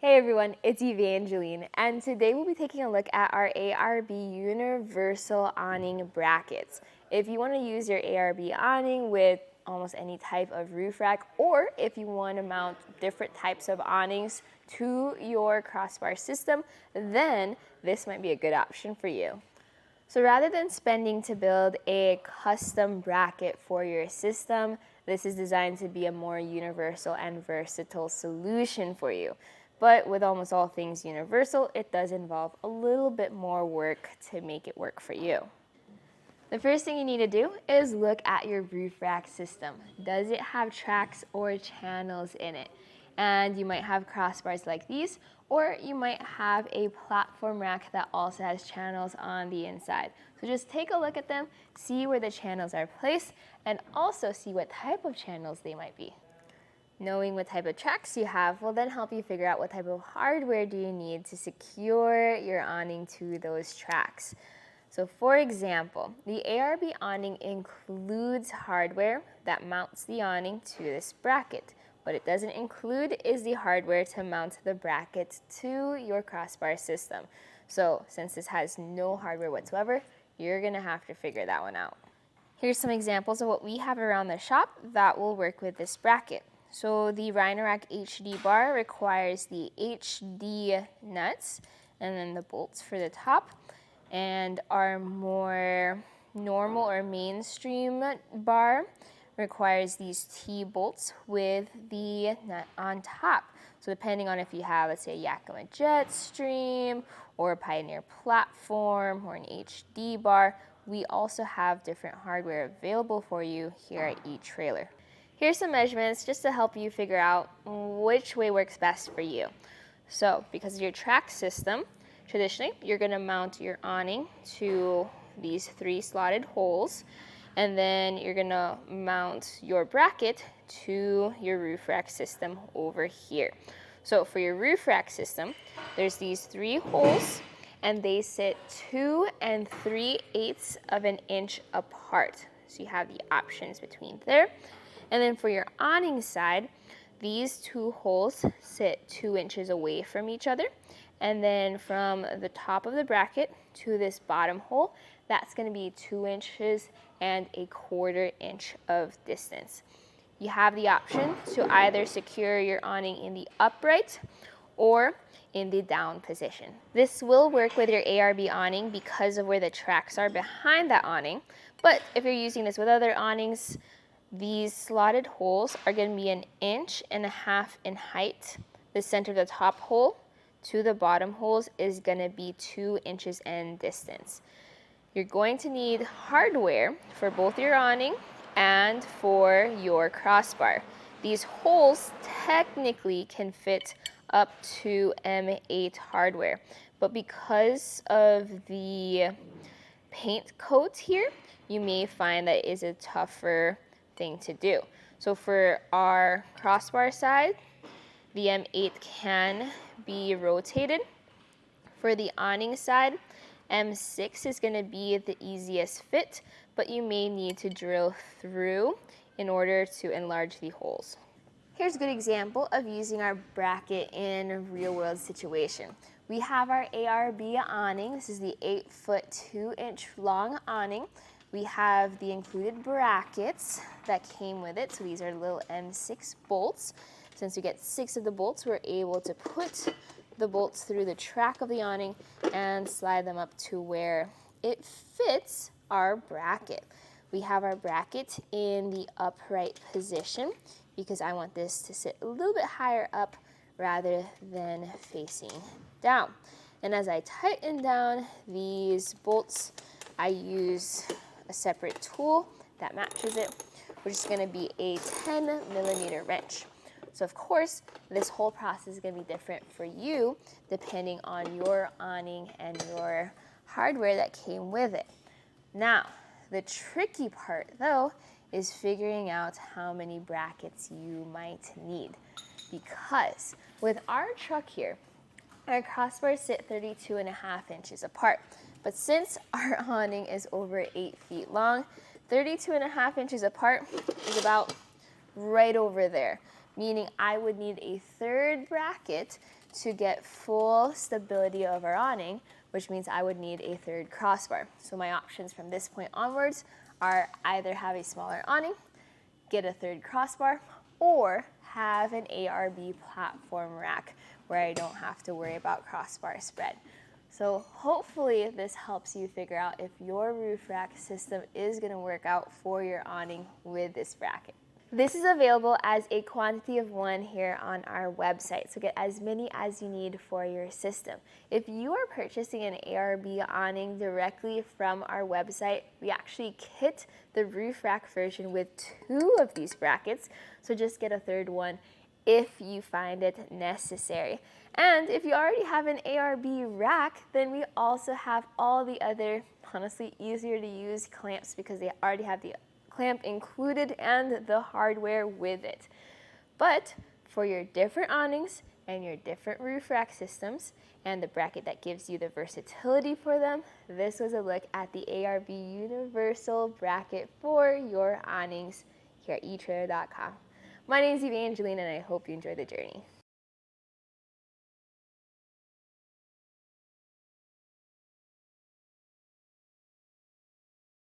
Hey everyone, it's Evangeline, and today we'll be taking a look at our ARB Universal Awning Brackets. If you want to use your ARB awning with almost any type of roof rack, or if you want to mount different types of awnings to your crossbar system, then this might be a good option for you. So rather than spending to build a custom bracket for your system, this is designed to be a more universal and versatile solution for you. But with almost all things universal, it does involve a little bit more work to make it work for you. The first thing you need to do is look at your roof rack system. Does it have tracks or channels in it? And you might have crossbars like these, or you might have a platform rack that also has channels on the inside. So just take a look at them, see where the channels are placed, and also see what type of channels they might be. Knowing what type of tracks you have will then help you figure out what type of hardware do you need to secure your awning to those tracks. So for example, the ARB awning includes hardware that mounts the awning to this bracket. What it doesn't include is the hardware to mount the bracket to your crossbar system. So since this has no hardware whatsoever, you're gonna have to figure that one out. Here's some examples of what we have around the shop that will work with this bracket. So the Rhinorack HD bar requires the HD nuts and then the bolts for the top, and our more normal or mainstream bar requires these T-bolts with the nut on top. So depending on if you have, let's say, a Yakima Jetstream or a Pioneer platform or an HD bar, we also have different hardware available for you here at etrailer. Here's some measurements just to help you figure out which way works best for you. So because of your track system, traditionally you're going to mount your awning to these 3 slotted holes, and then you're going to mount your bracket to your roof rack system over here. So for your roof rack system, there's these 3 holes, and they sit 2 3/8 of an inch apart. So you have the options between there. And then for your awning side, these 2 holes sit 2 inches away from each other. And then from the top of the bracket to this bottom hole, that's going to be 2 inches and 1/4 inch of distance. You have the option to either secure your awning in the upright or in the down position. This will work with your ARB awning because of where the tracks are behind that awning. But if you're using this with other awnings, these slotted holes are going to be 1.5 inches in height. The center of the top hole to the bottom holes is going to be 2 inches in distance. You're going to need hardware for both your awning and for your crossbar. These holes technically can fit up to M8 hardware, but because of the paint coat here, you may find that is a tougher thing to do. So for our crossbar side, the M8 can be rotated. For the awning side, M6 is going to be the easiest fit, but you may need to drill through in order to enlarge the holes. Here's a good example of using our bracket in a real-world situation. We have our ARB awning. This is the 8-foot 2-inch long awning. We have the included brackets that came with it. So these are little M6 bolts. Since we get 6 of the bolts, we're able to put the bolts through the track of the awning and slide them up to where it fits our bracket. We have our bracket in the upright position because I want this to sit a little bit higher up rather than facing down. And as I tighten down these bolts, I use a separate tool that matches it, which is going to be a 10mm wrench. So of course, this whole process is going to be different for you depending on your awning and your hardware that came with it. Now, the tricky part though is figuring out how many brackets you might need, because with our truck here, our crossbars sit 32.5 inches apart. But since our awning is over 8 feet long, 32.5 inches apart is about right over there, meaning I would need a third bracket to get full stability of our awning, which means I would need a third crossbar. So my options from this point onwards are either have a smaller awning, get a third crossbar, or have an ARB platform rack where I don't have to worry about crossbar spread. So hopefully this helps you figure out if your roof rack system is going to work out for your awning with this bracket. This is available as a quantity of 1 here on our website, so get as many as you need for your system. If you are purchasing an ARB awning directly from our website, we actually kit the roof rack version with 2 of these brackets, so just get a third one if you find it necessary. And if you already have an ARB rack, then we also have all the other, honestly, easier to use clamps because they already have the clamp included and the hardware with it. But for your different awnings and your different roof rack systems and the bracket that gives you the versatility for them, this was a look at the ARB Universal Bracket for your awnings here at etrailer.com. My name is Evangeline and I hope you enjoy the journey.